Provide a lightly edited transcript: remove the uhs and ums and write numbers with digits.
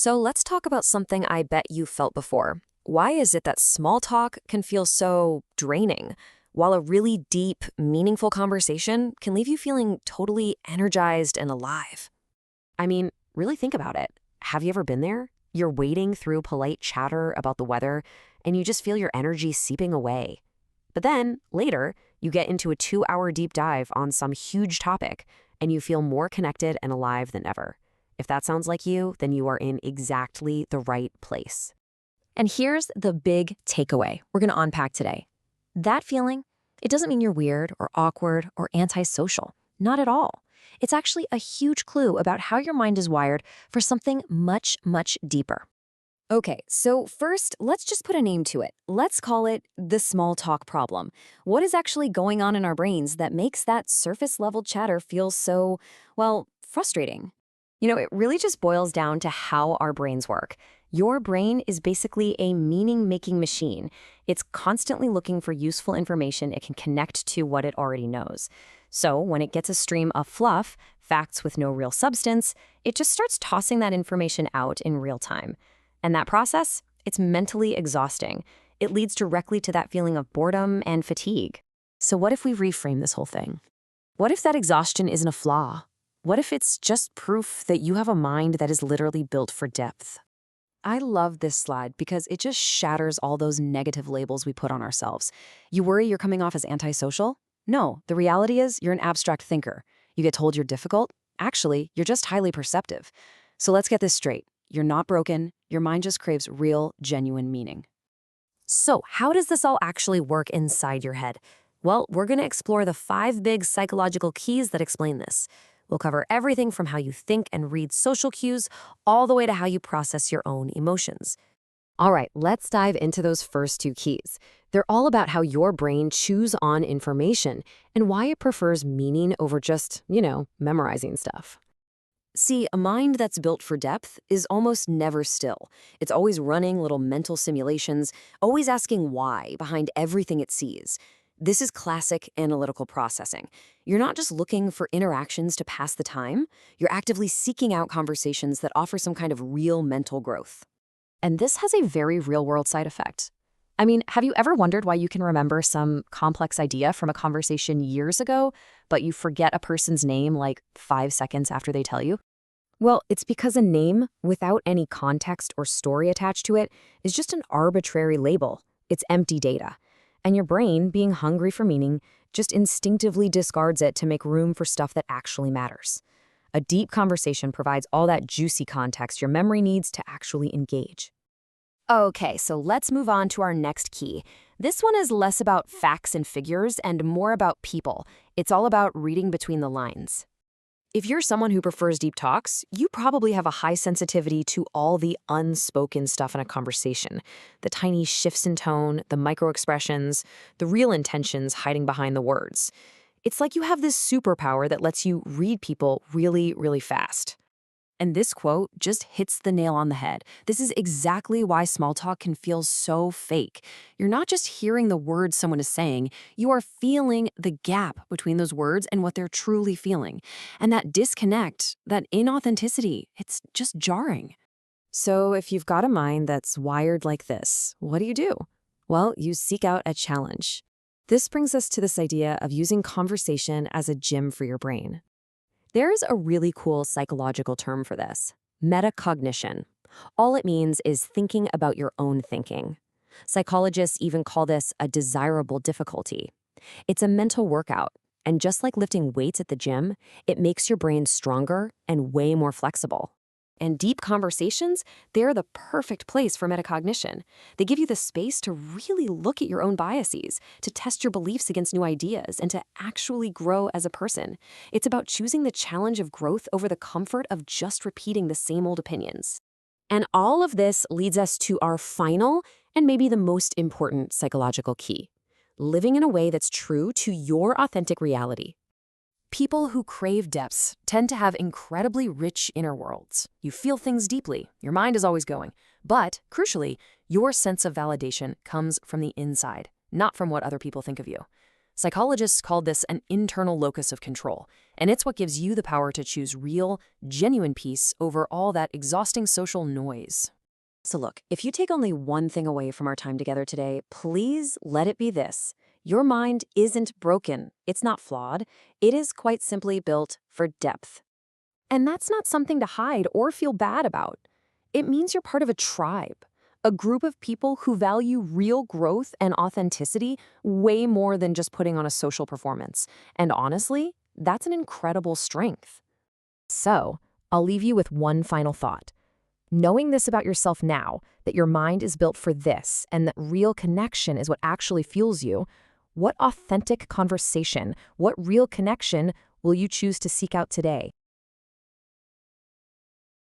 So let's talk about something I bet you felt before. Why is it that small talk can feel so draining, while a really deep, meaningful conversation can leave you feeling totally energized and alive? I mean, really think about it. Have you ever been there? You're wading through polite chatter about the weather, and you just feel your energy seeping away. But then, later, you get into a 2-hour deep dive on some huge topic, and you feel more connected and alive than ever. If that sounds like you, then you are in exactly the right place. And here's the big takeaway we're going to unpack today. That feeling, it doesn't mean you're weird or awkward or antisocial. Not at all. It's actually a huge clue about how your mind is wired for something much, much deeper. Okay, so first, let's just put a name to it. Let's call it the small talk problem. What is actually going on in our brains that makes that surface-level chatter feel so, well, frustrating? It really just boils down to how our brains work. Your brain is basically a meaning-making machine. It's constantly looking for useful information it can connect to what it already knows. So when it gets a stream of fluff, facts with no real substance, it just starts tossing that information out in real time. And that process, it's mentally exhausting. It leads directly to that feeling of boredom and fatigue. So what if we reframe this whole thing? What if that exhaustion isn't a flaw? What if it's just proof that you have a mind that is literally built for depth? I love this slide because it just shatters all those negative labels we put on ourselves. You worry you're coming off as antisocial? No, the reality is you're an abstract thinker. You get told you're difficult? Actually, you're just highly perceptive. So let's get this straight. You're not broken. Your mind just craves real, genuine meaning. So how does this all actually work inside your head? Well, we're going to explore the 5 big psychological keys that explain this. We'll cover everything from how you think and read social cues, all the way to how you process your own emotions. All right, let's dive into those first 2 keys. They're all about how your brain chews on information and why it prefers meaning over just, memorizing stuff. See, a mind that's built for depth is almost never still. It's always running little mental simulations, always asking why behind everything it sees. This is classic analytical processing. You're not just looking for interactions to pass the time, you're actively seeking out conversations that offer some kind of real mental growth. And this has a very real-world side effect. I mean, have you ever wondered why you can remember some complex idea from a conversation years ago, but you forget a person's name like 5 seconds after they tell you? Well, it's because a name, without any context or story attached to it, is just an arbitrary label. It's empty data. And your brain, being hungry for meaning, just instinctively discards it to make room for stuff that actually matters. A deep conversation provides all that juicy context your memory needs to actually engage. Okay, so let's move on to our next key. This one is less about facts and figures and more about people. It's all about reading between the lines. If you're someone who prefers deep talks, you probably have a high sensitivity to all the unspoken stuff in a conversation. The tiny shifts in tone, the micro-expressions, the real intentions hiding behind the words. It's like you have this superpower that lets you read people really, really fast. And this quote just hits the nail on the head. This is exactly why small talk can feel so fake. You're not just hearing the words someone is saying, you are feeling the gap between those words and what they're truly feeling. And that disconnect, that inauthenticity, it's just jarring. So if you've got a mind that's wired like this, what do? Well, you seek out a challenge. This brings us to this idea of using conversation as a gym for your brain. There's a really cool psychological term for this, metacognition. All it means is thinking about your own thinking. Psychologists even call this a desirable difficulty. It's a mental workout, and just like lifting weights at the gym, it makes your brain stronger and way more flexible. And deep conversations, they're the perfect place for metacognition. They give you the space to really look at your own biases, to test your beliefs against new ideas, and to actually grow as a person. It's about choosing the challenge of growth over the comfort of just repeating the same old opinions. And all of this leads us to our final and maybe the most important psychological key: living in a way that's true to your authentic reality. People who crave depths tend to have incredibly rich inner worlds. You feel things deeply, your mind is always going. But, crucially, your sense of validation comes from the inside, not from what other people think of you. Psychologists call this an internal locus of control, and it's what gives you the power to choose real, genuine peace over all that exhausting social noise. So look, if you take only one thing away from our time together today, please let it be this. Your mind isn't broken. It's not flawed. It is quite simply built for depth. And that's not something to hide or feel bad about. It means you're part of a tribe, a group of people who value real growth and authenticity way more than just putting on a social performance. And honestly, that's an incredible strength. So, I'll leave you with one final thought. Knowing this about yourself now, that your mind is built for this and that real connection is what actually fuels you, what authentic conversation, what real connection will you choose to seek out today?